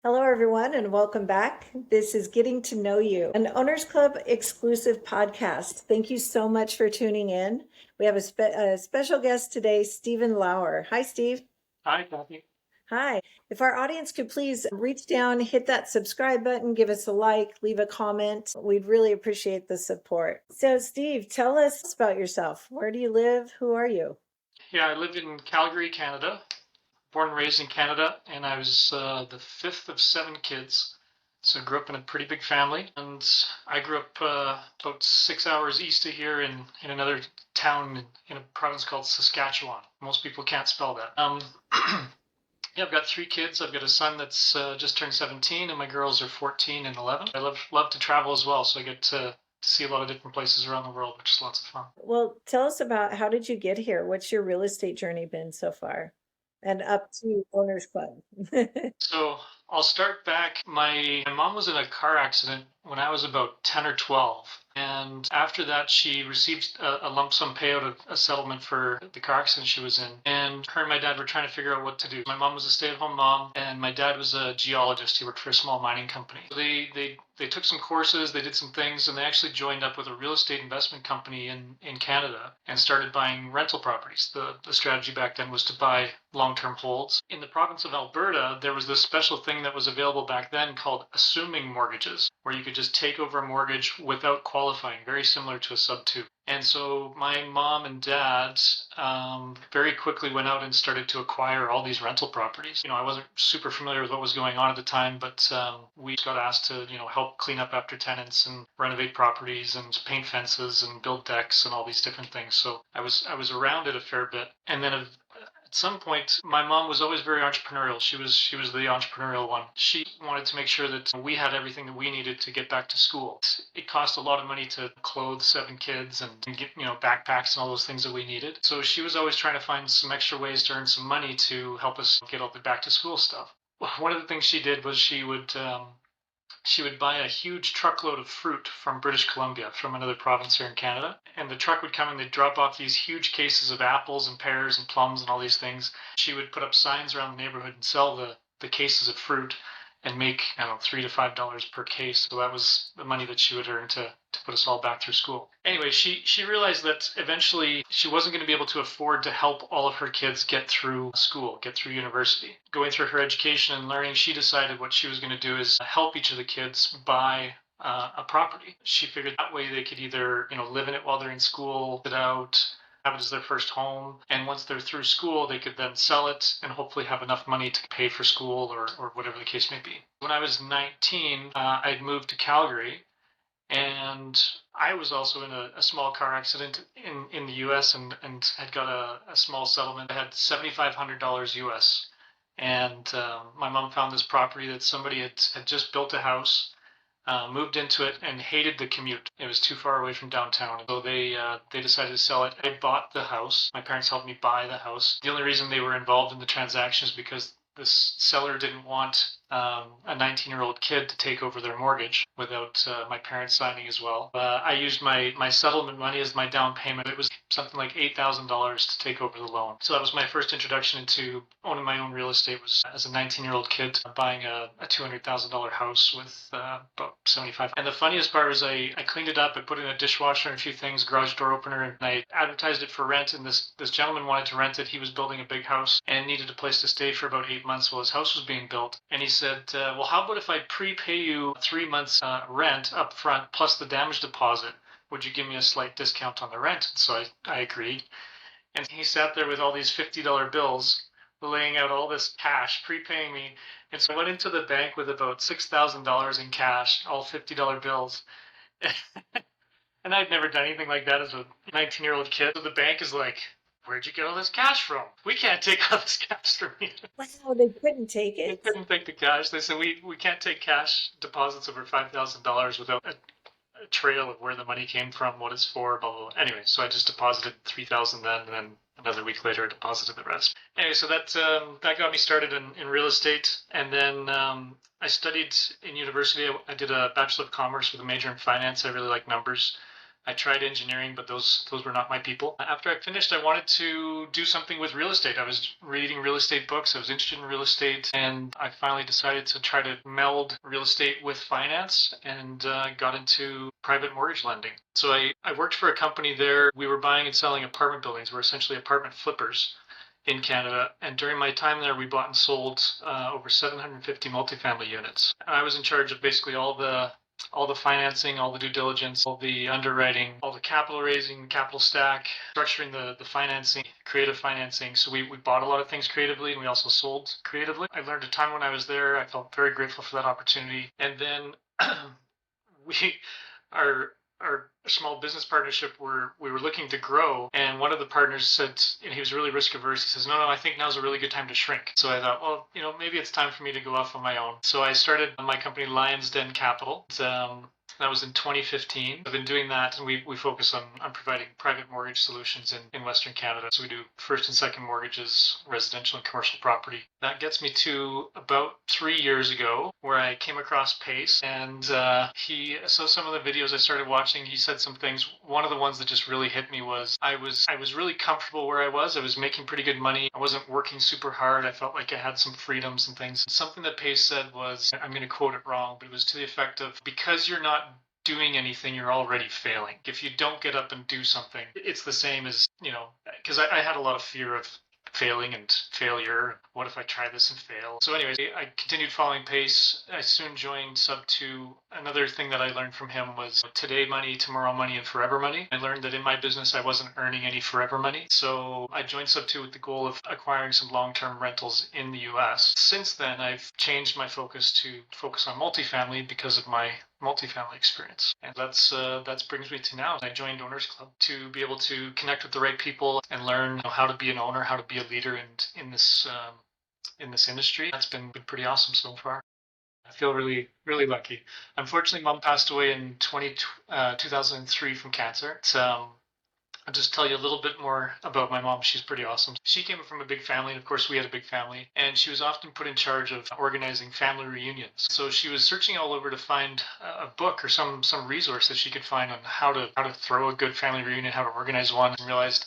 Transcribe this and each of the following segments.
Hello, everyone, and welcome back. This is Getting to Know You, an Owners Club exclusive podcast. Thank you so much for tuning in. We have a special guest today, Stephen Lowour. Hi, Steve. Hi, Kathie. Hi. If our audience could please reach down, hit that subscribe button, give us a like, leave a comment. We'd really appreciate the support. So, Steve, tell us about yourself. Where do you live? Who are you? Yeah, I live in Calgary, Canada. Born and raised in Canada, and I was the fifth of seven kids. So I grew up in a pretty big family, and I grew up about 6 hours east of here in another town in a province called Saskatchewan. Most people can't spell that. Yeah, I've got three kids. I've got a son that's just turned 17, and my girls are 14 and 11. I love to travel as well, so I get to see a lot of different places around the world, which is lots of fun. Well, tell us about how did you get here? What's your real estate journey been so far? And up to Owners Club. So I'll start back. My mom was in a car accident when I was about 10 or 12. And after that, she received a lump sum payout of a settlement for the car accident she was in. And her and my dad were trying to figure out what to do. My mom was a stay-at-home mom, and my dad was a geologist. He worked for a small mining company. So they took some courses, they did some things, and they actually joined up with a real estate investment company in Canada and started buying rental properties. The strategy back then was to buy long-term holds. In the province of Alberta, there was this special thing that was available back then called assuming mortgages, where you could just take over a mortgage without qualifying, very similar to a sub-2. And so my mom and dad very quickly went out and started to acquire all these rental properties. I wasn't super familiar with what was going on at the time, but we got asked to, help clean up after tenants and renovate properties and paint fences and build decks and all these different things. So I was around it a fair bit. And then at some point, my mom was always very entrepreneurial. She was the entrepreneurial one. She wanted to make sure that we had everything that we needed to get back to school. It cost a lot of money to clothe seven kids and get backpacks and all those things that we needed. So she was always trying to find some extra ways to earn some money to help us get all the back to school stuff. One of the things she did was she would buy a huge truckload of fruit from British Columbia, from another province here in Canada. And the truck would come and they'd drop off these huge cases of apples and pears and plums and all these things. She would put up signs around the neighborhood and sell the cases of fruit and make, I don't know, $3 to $5 per case. So that was the money that she would earn to put us all back through school. Anyway, she realized that eventually she wasn't going to be able to afford to help all of her kids get through school, get through university. Going through her education and learning, she decided what she was going to do is help each of the kids buy a property. She figured that way they could either, live in it while they're in school, sit out, have it as their first home. And once they're through school, they could then sell it and hopefully have enough money to pay for school or whatever the case may be. When I was 19, I'd moved to Calgary, and I was also in a small car accident in the US and had got a small settlement. I had $7,500 US. And my mom found this property that somebody had just built a house, moved into it, and hated the commute. It was too far away from downtown. So they decided to sell it. I bought the house. My parents helped me buy the house. The only reason they were involved in the transaction is because this seller didn't want a 19-year-old kid to take over their mortgage without my parents signing as well. I used my settlement money as my down payment. It was something like $8,000 to take over the loan. So that was my first introduction into owning my own real estate, was as a 19-year-old kid buying a $200,000 house with about 75. And the funniest part is I cleaned it up. I put in a dishwasher and a few things, garage door opener, and I advertised it for rent. And this gentleman wanted to rent it. He was building a big house and needed a place to stay for about 8 months while his house was being built. And he said, well, how about if I prepay you 3 months rent up front plus the damage deposit? Would you give me a slight discount on the rent? And so I agreed. And he sat there with all these $50 bills, laying out all this cash, prepaying me. And so I went into the bank with about $6,000 in cash, all $50 bills. And I'd never done anything like that as a 19-year-old kid. So the bank is like, where'd you get all this cash from? We can't take all this cash from you. Wow, they couldn't take They it. couldn't take the cash. They said, we can't take cash deposits over $5,000 without a trail of where the money came from, what it's for, blah, blah, blah. Anyway, so I just deposited $3,000 then, and then another week later I deposited the rest. Anyway, so that got me started in real estate. And then I studied in university. I did a Bachelor of Commerce with a major in finance. I really like numbers. I tried engineering, but those were not my people. After I finished, I wanted to do something with real estate. I was reading real estate books. I was interested in real estate, and I finally decided to try to meld real estate with finance, and got into private mortgage lending. So I worked for a company there. We were buying and selling apartment buildings. We're essentially apartment flippers in Canada. And during my time there, we bought and sold over 750 multifamily units. And I was in charge of basically all the financing, all the due diligence, all the underwriting, all the capital raising, capital stack, structuring the financing, creative financing. So we bought a lot of things creatively, and we also sold creatively. I learned a ton when I was there. I felt very grateful for that opportunity. And then we our small business partnership we were looking to grow, and one of the partners said, and he was really risk averse, he says, no, I think now's a really good time to shrink. So I thought, well, maybe it's time for me to go off on my own. So I started my company, Lions Den Capital. That was in 2015. I've been doing that, and we focus on providing private mortgage solutions in Western Canada. So we do first and second mortgages, residential and commercial property. That gets me to about 3 years ago, where I came across Pace, and so some of the videos I started watching, he said some things. One of the ones that just really hit me was I was really comfortable where I was. I was making pretty good money. I wasn't working super hard. I felt like I had some freedoms and things. Something that Pace said was, I'm going to quote it wrong, but it was to the effect of, because you're not doing anything, you're already failing. If you don't get up and do something, it's the same as, because I had a lot of fear of failing and failure. What if I try this and fail? So anyways, I continued following Pace. I soon joined Sub2. Another thing that I learned from him was today money, tomorrow money, and forever money. I learned that in my business, I wasn't earning any forever money. So I joined Sub2 with the goal of acquiring some long-term rentals in the US. Since then, I've changed my focus to focus on multifamily because of my multifamily experience. And that brings me to now. I joined Owners Club to be able to connect with the right people and learn how to be an owner, how to be a leader in this industry. That's been pretty awesome so far. I feel really, really lucky. Unfortunately, Mom passed away in 2003 from cancer. I'll just tell you a little bit more about my mom. She's pretty awesome. She came from a big family, and of course we had a big family, and she was often put in charge of organizing family reunions. So she was searching all over to find a book or some resource that she could find on how to throw a good family reunion, how to organize one, and realized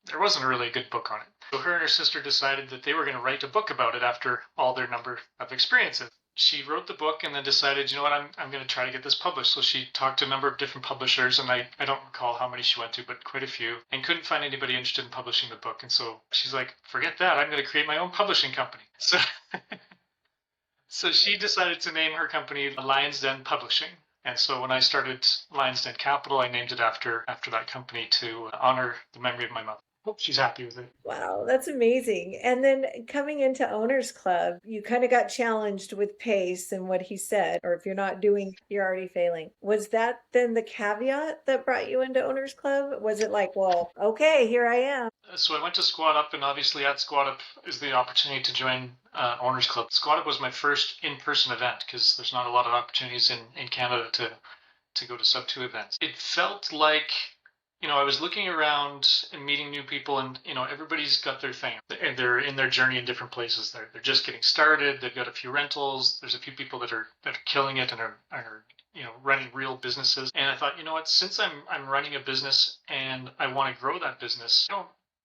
there wasn't really a good book on it. So her and her sister decided that they were going to write a book about it after all their number of experiences. She wrote the book and then decided, you know what, I'm going to try to get this published. So she talked to a number of different publishers, and I don't recall how many she went to, but quite a few, and couldn't find anybody interested in publishing the book. And so she's like, forget that, I'm going to create my own publishing company. So she decided to name her company Lions Den Publishing. And so when I started Lions Den Capital, I named it after that company to honor the memory of my mother. Hope she's happy with it. Wow, that's amazing. And then coming into Owners Club, you kind of got challenged with Pace and what he said, or if you're not doing, you're already failing. Was that then the caveat that brought you into Owners Club? Was it like, well, okay, here I am? So I went to Squad Up, and obviously at Squad Up is the opportunity to join Owners Club. Squad Up was my first in-person event because there's not a lot of opportunities in Canada to go to Sub2 events. It felt like, I was looking around and meeting new people, and everybody's got their thing, and they're in their journey in different places. They're just getting started. They've got a few rentals. There's a few people that are killing it and are running real businesses. And I thought, you know what? Since I'm running a business and I want to grow that business,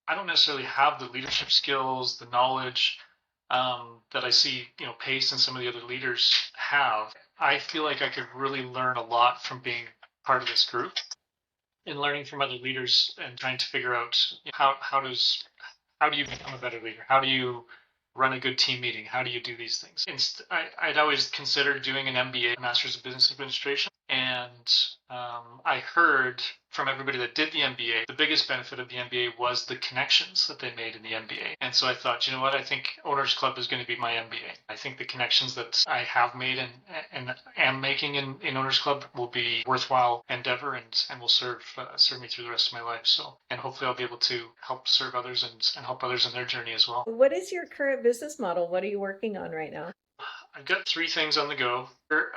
I don't necessarily have the leadership skills, the knowledge that I see Pace and some of the other leaders have. I feel like I could really learn a lot from being part of this group, and learning from other leaders and trying to figure out how do you become a better leader? How do you run a good team meeting? How do you do these things? I'd always considered doing an MBA, Master's of Business Administration, and I heard from everybody that did the MBA, the biggest benefit of the MBA was the connections that they made in the MBA. And so I thought, you know what, I think Owners Club is going to be my MBA. I think the connections that I have made and am making in Owners Club will be worthwhile endeavor and will serve me through the rest of my life. So, and hopefully I'll be able to help serve others and help others in their journey as well. What is your current business model? What are you working on right now? I've got three things on the go.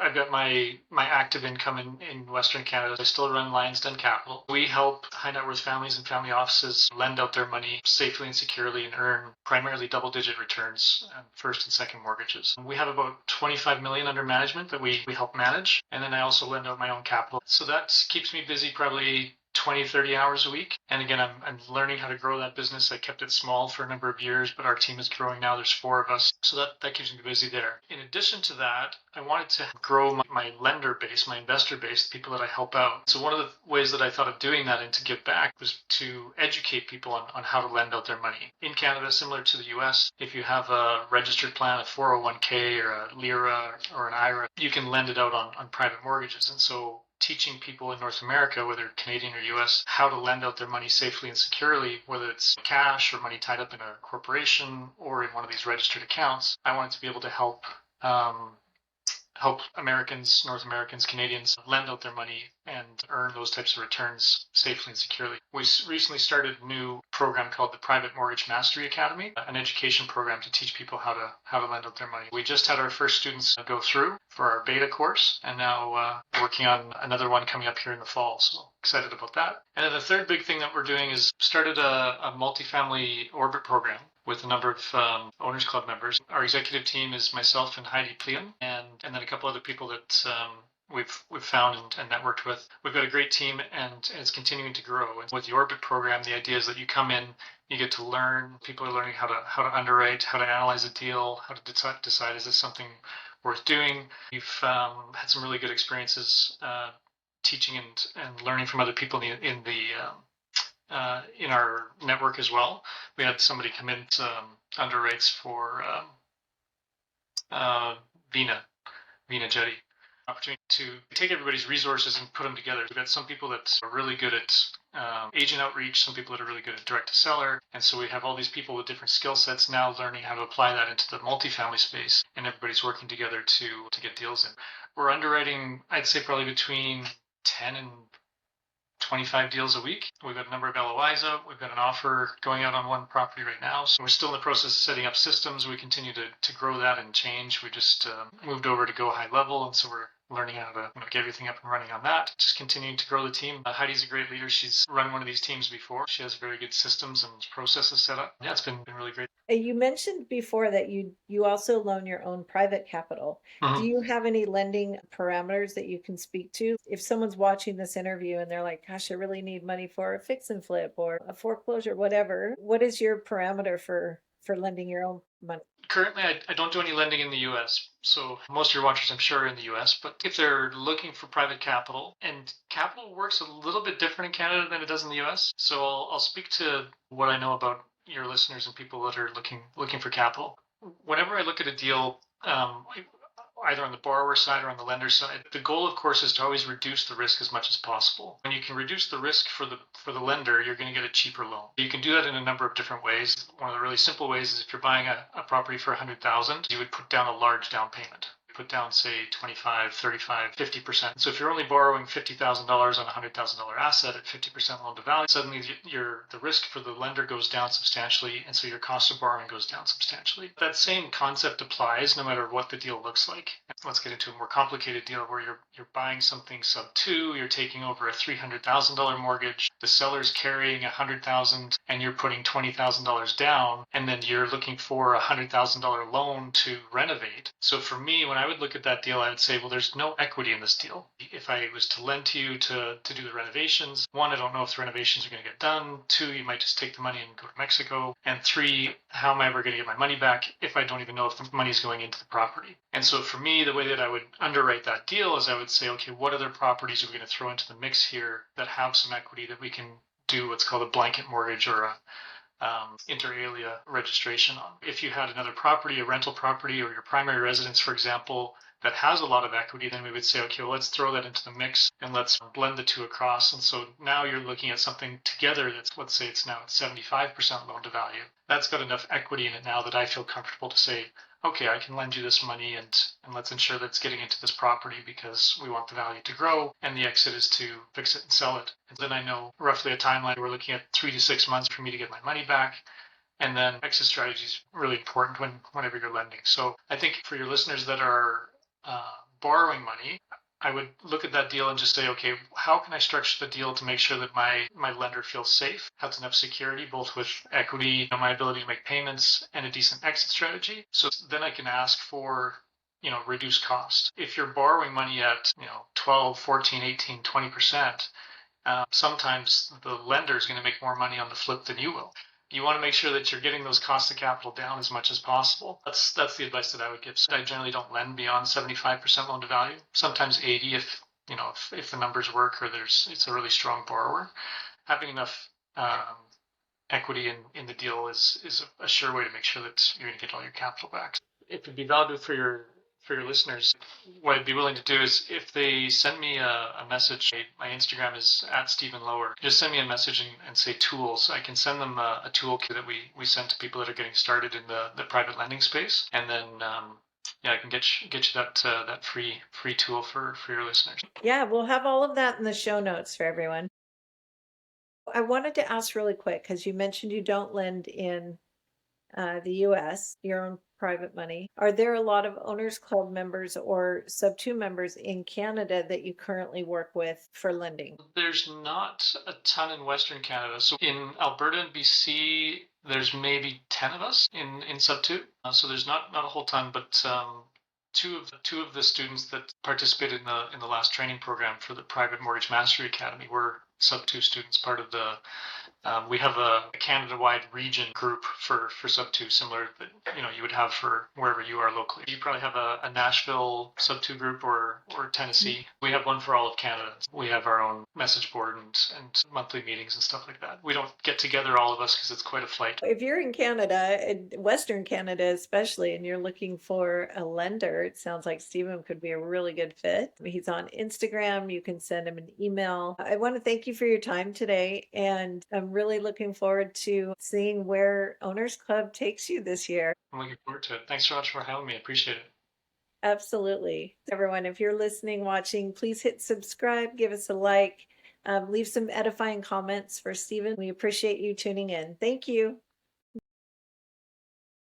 I've got my active income in Western Canada. I still run Lions Den Capital. We help high net worth families and family offices lend out their money safely and securely and earn primarily double-digit returns on first and second mortgages. We have about 25 million under management that we help manage, and then I also lend out my own capital. So that keeps me busy probably 20, 30 hours a week. And again, I'm learning how to grow that business. I kept it small for a number of years, but our team is growing now. There's 4 of us. So that keeps me busy there. In addition to that, I wanted to grow my lender base, my investor base, the people that I help out. So one of the ways that I thought of doing that and to give back was to educate people on how to lend out their money. In Canada, similar to the US, if you have a registered plan, a 401k or a LIRA or an IRA, you can lend it out on private mortgages. And so teaching people in North America, whether Canadian or US, how to lend out their money safely and securely, whether it's cash or money tied up in a corporation or in one of these registered accounts. I wanted to be able to help Americans, North Americans, Canadians lend out their money and earn those types of returns safely and securely. We recently started a new program called the Private Mortgage Mastery Academy, an education program to teach people how to lend out their money. We just had our first students go through for our beta course, and now working on another one coming up here in the fall. So excited about that. And then the third big thing that we're doing is started a multifamily orbit program with a number of Owners Club members. Our executive team is myself and Heidi Pleum, and then a couple other people that we've found and networked with. We've got a great team, and it's continuing to grow. And with the Orbit program, the idea is that you come in, you get to learn. People are learning how to underwrite, how to analyze a deal, how to decide is this something worth doing. We've had some really good experiences teaching and learning from other people in our network as well. We had somebody come in to underwrites for Vina Jetty. Opportunity to take everybody's resources and put them together. We've got some people that are really good at agent outreach, some people that are really good at direct to seller, and so we have all these people with different skill sets now learning how to apply that into the multifamily space, and everybody's working together to get deals in. We're underwriting, I'd say, probably between 10 and 25 deals a week. We've got a number of LOIs out. We've got an offer going out on one property right now. So we're still in the process of setting up systems. We continue to grow that and change. We just moved over to go high level, and so we're learning how to get everything up and running on that. Just continuing to grow the team. Heidi's a great leader. She's run one of these teams before. She has very good systems and processes set up. Yeah, it's been really great. You mentioned before that you also loan your own private capital. Mm-hmm. Do you have any lending parameters that you can speak to? If someone's watching this interview and they're like, gosh, I really need money for a fix and flip or a foreclosure, whatever, what is your parameter for lending your own money? Currently, I don't do any lending in the U.S., so most of your watchers, I'm sure, are in the U.S., but if they're looking for private capital, and capital works a little bit different in Canada than it does in the U.S., so I'll speak to what I know about your listeners and people that are looking for capital. Whenever I look at a deal, either on the borrower side or on the lender side, the goal, of course, is to always reduce the risk as much as possible. When you can reduce the risk for the lender, you're going to get a cheaper loan. You can do that in a number of different ways. One of the really simple ways is if you're buying a property for $100,000, you would put down a large down payment. Put down, say, 25, 35, 50%. So if you're only borrowing $50,000 on a $100,000 asset at 50% loan to value, suddenly the risk for the lender goes down substantially, and so your cost of borrowing goes down substantially. That same concept applies no matter what the deal looks like. Let's get into a more complicated deal where you're buying something sub 2, you're taking over a $300,000 mortgage, the seller's carrying $100,000, and you're putting $20,000 down, and then you're looking for a $100,000 loan to renovate. So for me, when I would look at that deal, I would say, well, there's no equity in this deal. If I was to lend to you to do the renovations, 1, I don't know if the renovations are going to get done. 2, you might just take the money and go to Mexico. And 3, how am I ever going to get my money back if I don't even know if the money is going into the property? And so for me, the way that I would underwrite that deal is I would say, okay, what other properties are we going to throw into the mix here that have some equity that we can do what's called a blanket mortgage or a inter alia registration on. If you had another property, a rental property, or your primary residence, for example, that has a lot of equity, then we would say, okay, well, let's throw that into the mix and let's blend the two across. And so now you're looking at something together that's, let's say it's now at 75% loan to value. That's got enough equity in it now that I feel comfortable to say, okay, I can lend you this money and let's ensure that it's getting into this property because we want the value to grow and the exit is to fix it and sell it. And then I know roughly a timeline. We're looking at 3 to 6 months for me to get my money back. And then exit strategy is really important whenever you're lending. So I think for your listeners that are borrowing money, I would look at that deal and just say, okay, how can I structure the deal to make sure that my lender feels safe, has enough security, both with equity, my ability to make payments, and a decent exit strategy. So then I can ask for reduced cost. If you're borrowing money at 12, 14, 18, 20%, sometimes the lender is going to make more money on the flip than you will. You want to make sure that you're getting those costs of capital down as much as possible. That's the advice that I would give. So I generally don't lend beyond 75% loan to value. Sometimes 80 if the numbers work or it's a really strong borrower. Having enough equity in the deal is a sure way to make sure that you're going to get all your capital back. If it'd be valuable for your listeners, what I'd be willing to do is if they send me a message, my Instagram is at Stephen Lowour. Just send me a message and say tools. I can send them a toolkit that we send to people that are getting started in the private lending space, and then I can get you that free tool for your listeners. Yeah, we'll have all of that in the show notes for everyone. I wanted to ask really quick because you mentioned you don't lend in the US, your own private money. Are there a lot of Owners Club members or Sub 2 members in Canada that you currently work with for lending? There's not a ton in Western Canada. So in Alberta and BC, there's maybe 10 of us in Sub 2. So there's not a whole ton, but two of the students that participated in the last training program for the Private Mortgage Mastery Academy were Sub 2 students, part of the we have a Canada-wide region group for Sub 2, similar that you would have for wherever you are locally. You probably have a Nashville Sub 2 group or Tennessee. We have one for all of Canada. We have our own message board and monthly meetings and stuff like that. We don't get together all of us because it's quite a flight. If you're in Canada, Western Canada especially, and you're looking for a lender, it sounds like Stephen could be a really good fit. He's on Instagram. You can send him an email. I want to thank you for your time today, and I'm really looking forward to seeing where Owners Club takes you this year. I'm looking forward to it. Thanks so much for having me. I appreciate it. Absolutely. Everyone, if you're listening, watching, please hit subscribe, give us a like, leave some edifying comments for Stephen. We appreciate you tuning in. Thank you.